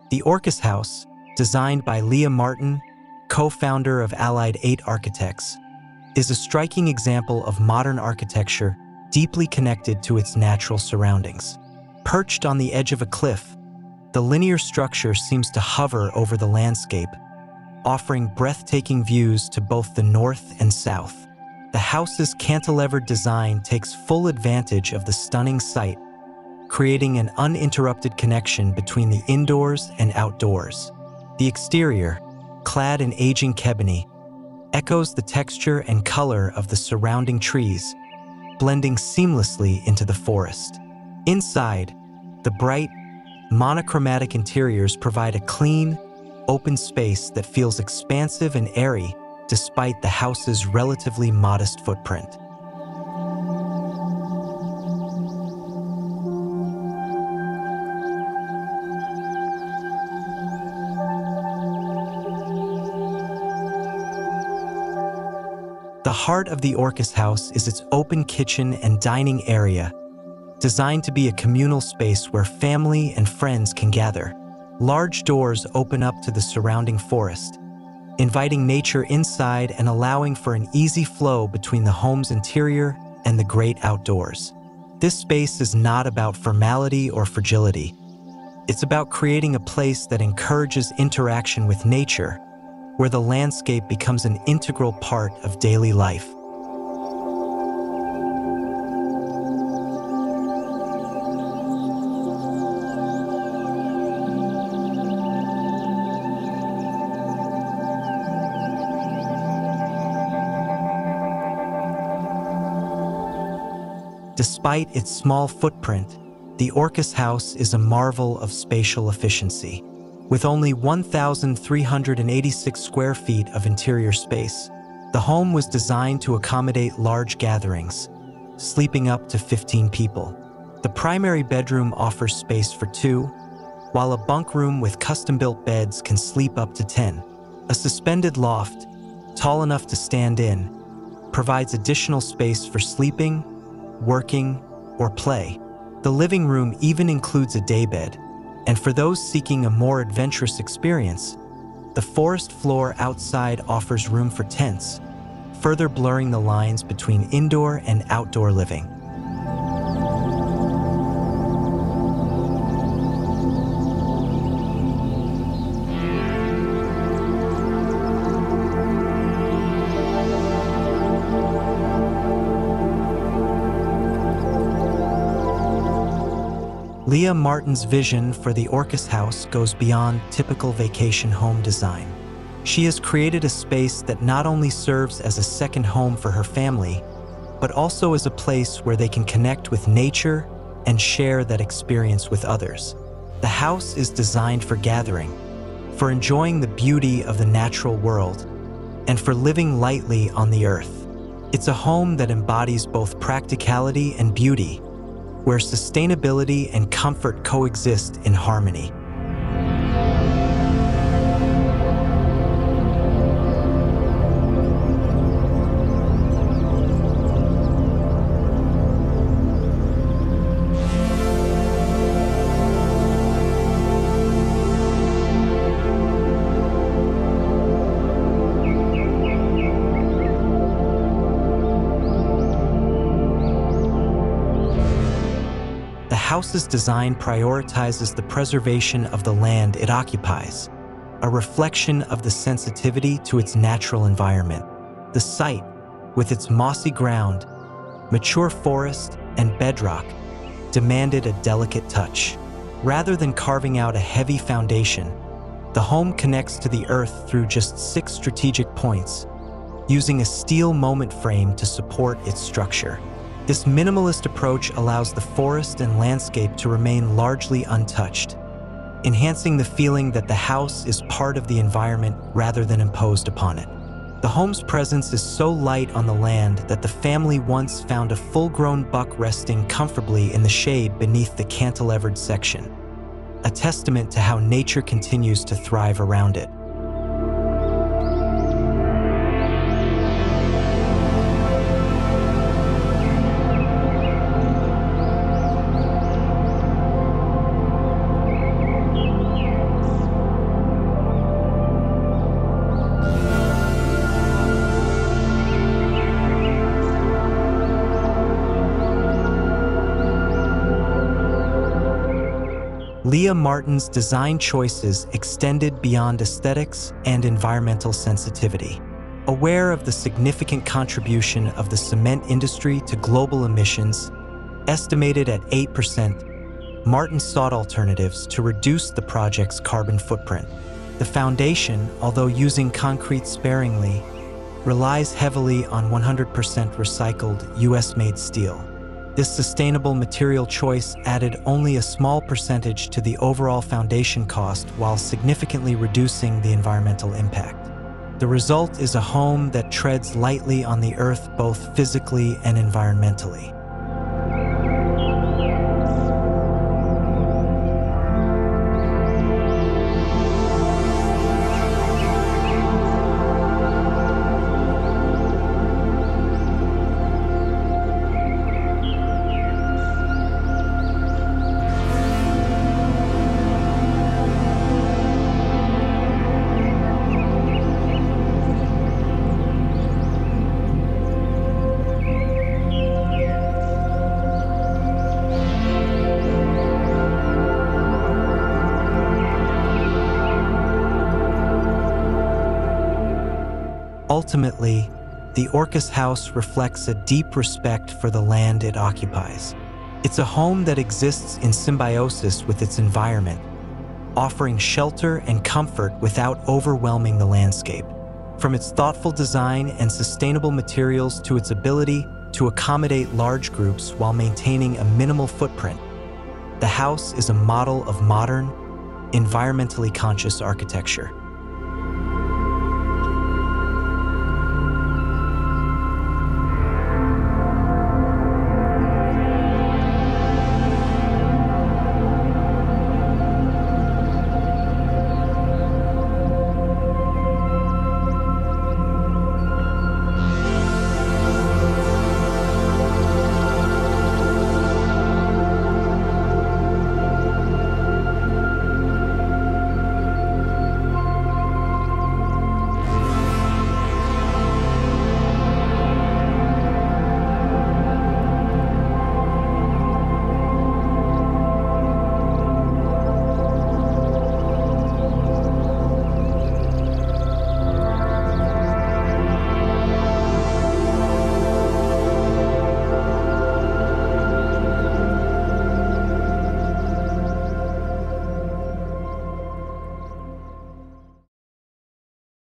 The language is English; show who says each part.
Speaker 1: The Orcas House, designed by Leah Martin, co-founder of Allied 8 Architects, is a striking example of modern architecture deeply connected to its natural surroundings. Perched on the edge of a cliff, the linear structure seems to hover over the landscape, offering breathtaking views to both the north and south. The house's cantilevered design takes full advantage of the stunning sight, creating an uninterrupted connection between the indoors and outdoors. The exterior, clad in aging ebony, echoes the texture and color of the surrounding trees, blending seamlessly into the forest. Inside, the bright, monochromatic interiors provide a clean, open space that feels expansive and airy despite the house's relatively modest footprint. The heart of the Orcas House is its open kitchen and dining area, designed to be a communal space where family and friends can gather. Large doors open up to the surrounding forest, inviting nature inside and allowing for an easy flow between the home's interior and the great outdoors. This space is not about formality or fragility. It's about creating a place that encourages interaction with nature, where the landscape becomes an integral part of daily life. Despite its small footprint, the Orcas House is a marvel of spatial efficiency. With only 1,386 square feet of interior space, the home was designed to accommodate large gatherings, sleeping up to 15 people. The primary bedroom offers space for 2, while a bunk room with custom-built beds can sleep up to 10. A suspended loft, tall enough to stand in, provides additional space for sleeping, working, or play. The living room even includes a daybed, and for those seeking a more adventurous experience, the forest floor outside offers room for tents, further blurring the lines between indoor and outdoor living. Leah Martin's vision for the Orcas House goes beyond typical vacation home design. She has created a space that not only serves as a second home for her family, but also as a place where they can connect with nature and share that experience with others. The house is designed for gathering, for enjoying the beauty of the natural world, and for living lightly on the earth. It's a home that embodies both practicality and beauty, where sustainability and comfort coexist in harmony. The house's design prioritizes the preservation of the land it occupies, a reflection of the sensitivity to its natural environment. The site, with its mossy ground, mature forest, and bedrock, demanded a delicate touch. Rather than carving out a heavy foundation, the home connects to the earth through just 6 strategic points, using a steel moment frame to support its structure. This minimalist approach allows the forest and landscape to remain largely untouched, enhancing the feeling that the house is part of the environment rather than imposed upon it. The home's presence is so light on the land that the family once found a full-grown buck resting comfortably in the shade beneath the cantilevered section, a testament to how nature continues to thrive around it. Leah Martin's design choices extended beyond aesthetics and environmental sensitivity. Aware of the significant contribution of the cement industry to global emissions, estimated at 8%, Martin sought alternatives to reduce the project's carbon footprint. The foundation, although using concrete sparingly, relies heavily on 100% recycled US-made steel. This sustainable material choice added only a small percentage to the overall foundation cost while significantly reducing the environmental impact. The result is a home that treads lightly on the earth both physically and environmentally. Ultimately, the Orcas House reflects a deep respect for the land it occupies. It's a home that exists in symbiosis with its environment, offering shelter and comfort without overwhelming the landscape. From its thoughtful design and sustainable materials to its ability to accommodate large groups while maintaining a minimal footprint, the house is a model of modern, environmentally conscious architecture.